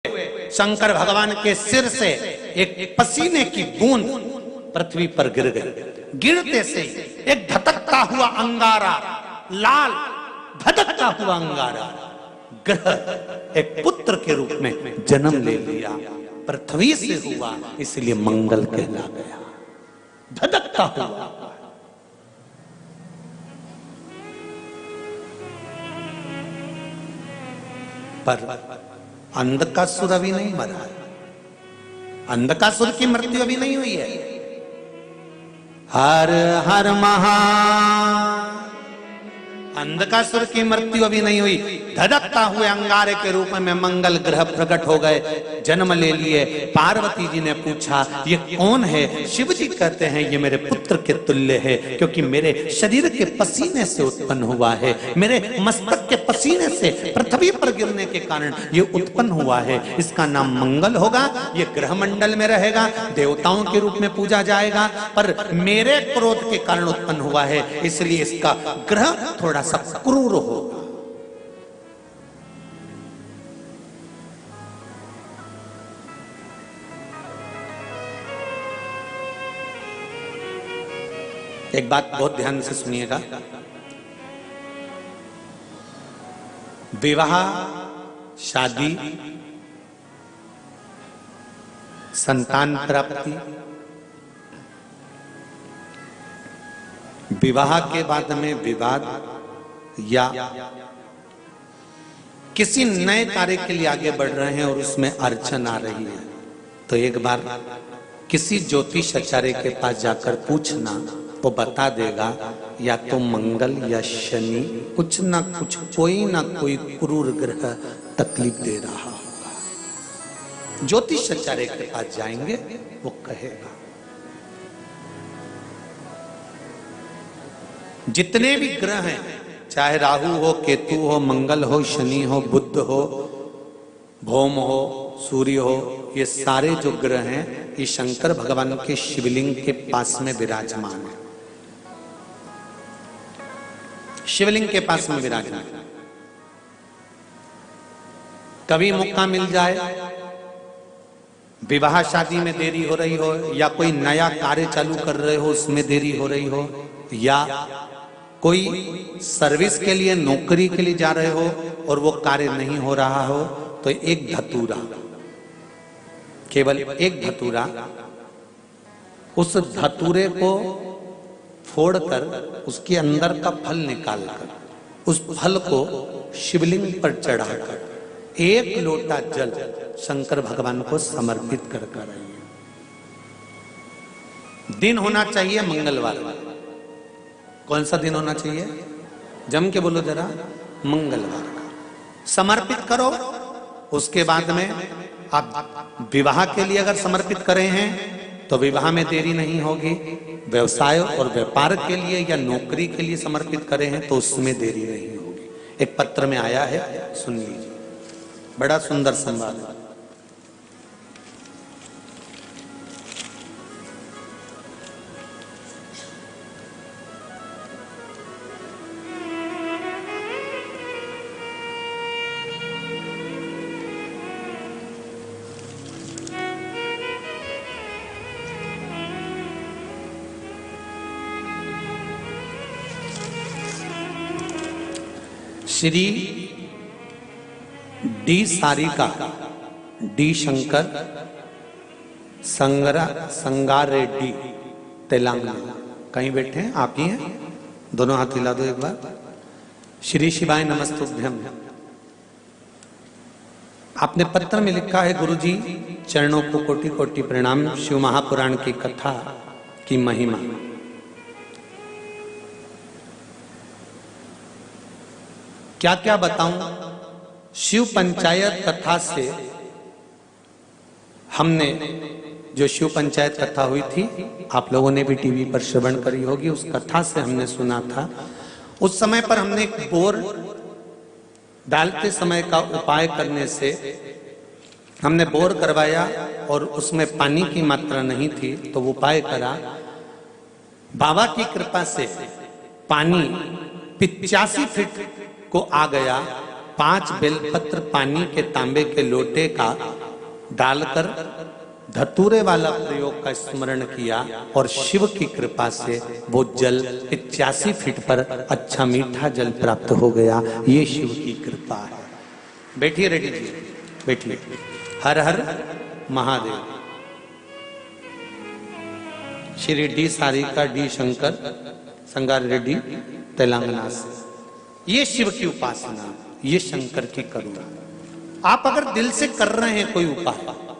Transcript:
शंकर भगवान के सिर से एक पसीने की बूंद पृथ्वी पर गिर गई। गिरते से एक धधकता हुआ अंगारा, लाल धधकता हुआ अंगारा ग्रह एक पुत्र के रूप में जन्म ले लिया। पृथ्वी से हुआ इसलिए मंगल कहला गया। धधकता हुआ। पर अंधकासुर अभी नहीं मरा है। अंधकासुर की मृत्यु अभी नहीं हुई है। हर हर महा अंधकासुर की मृत्यु अभी नहीं हुई। धधकता हुए अंगारे के रूप में मंगल ग्रह प्रकट हो गए, जन्म ले लिए। पार्वती जी ने पूछा ये कौन है? शिव जी कहते हैं ये मेरे पुत्र के तुल्य है, क्योंकि मेरे शरीर के पसीने से उत्पन्न हुआ है, मेरे मस्तक के पसीने से पृथ्वी पर गिरने के कारण ये उत्पन्न हुआ है। इसका नाम मंगल होगा। ये ग्रह मंडल में रहेगा, देवताओं के रूप में पूजा जाएगा, पर मेरे क्रोध के कारण उत्पन्न हुआ है, इसलिए इसका ग्रह थोड़ा सा क्रूर होगा। एक बात बहुत ध्यान से सुनिएगा। विवाह, शादी, संतान प्राप्ति, विवाह के बाद में विवाद या किसी नए कार्य के लिए आगे बढ़ रहे हैं और उसमें अड़चन आ रही है, तो एक बार किसी ज्योतिष आचार्य के पास जाकर पूछना, वो बता देगा या तो मंगल या शनि कुछ ना कुछ, कोई ना कोई क्रूर ग्रह तकलीफ दे रहा होगा। ज्योतिष आचार्य के पास जाएंगे, वो कहेगा। जितने भी ग्रह हैं, चाहे राहु हो, केतु हो, मंगल हो, शनि हो, बुध हो, भौम हो, सूर्य हो, ये सारे जो ग्रह हैं ये शंकर भगवान के शिवलिंग के पास में विराजमान है। शिवलिंग के पास में विराजमान। कभी मौका मिल जाए, विवाह शादी में देरी हो रही हो, या कोई नया कार्य चालू कर रहे हो उसमें देरी हो रही हो, या कोई सर्विस के लिए, नौकरी के लिए जा रहे हो और वो कार्य नहीं हो रहा हो, तो एक धतूरा, केवल एक धतूरा, उस धतूरे को फोड़कर उसके अंदर का फल निकालकर उस फल को शिवलिंग पर चढ़ाकर एक लोटा जल शंकर भगवान को समर्पित कर आइए। दिन होना चाहिए मंगलवार। कौन सा दिन होना चाहिए? जम के बोलो जरा, मंगलवार का समर्पित करो। उसके बाद में आप विवाह के लिए अगर समर्पित करे हैं तो विवाह में देरी नहीं होगी। व्यवसाय और व्यापार के लिए या नौकरी के लिए समर्पित करे हैं तो उसमें देरी नहीं होगी। एक पत्र में आया है, सुन लीजिए, बड़ा सुंदर संवाद है। Shri D Sarika, D Shankar, संगार Reddy, Telangana. कहीं बैठे हैं? आप ही हैं? दोनों हाथ हिला दो एक बार। श्री शिवाय नमस्तुभ्यम। आपने पत्र में लिखा है, गुरुजी चरणों को कोटि कोटि प्रणाम। शिव महापुराण की कथा की महिमा। क्या क्या बताऊं? शिव पंचायत कथा से हमने, जो शिव पंचायत कथा हुई थी, आप लोगों ने भी टीवी पर श्रवण करी होगी, उस कथा से हमने सुना था। उस समय पर हमने एक बोर डालते समय का उपाय करने से हमने बोर करवाया और उसमें पानी की मात्रा नहीं थी, तो वो उपाय करा। बाबा की कृपा से पानी 85 फीट को आ गया। 5 बेलपत्र पानी के तांबे के लोटे का डालकर धतूरे वाला प्रयोग का स्मरण किया और शिव की कृपा से वो जल 85 फीट पर अच्छा मीठा जल प्राप्त हो गया। ये शिव की कृपा है। बैठिए रेड्डी जी, बैठिए। हर हर महादेव। श्री डी सारिका डी शंकर संगार रेड्डी तेलंगाना से। ये शिव की उपासना, ये शंकर की करुणा। आप अगर दिल से कर रहे हैं कोई उपाय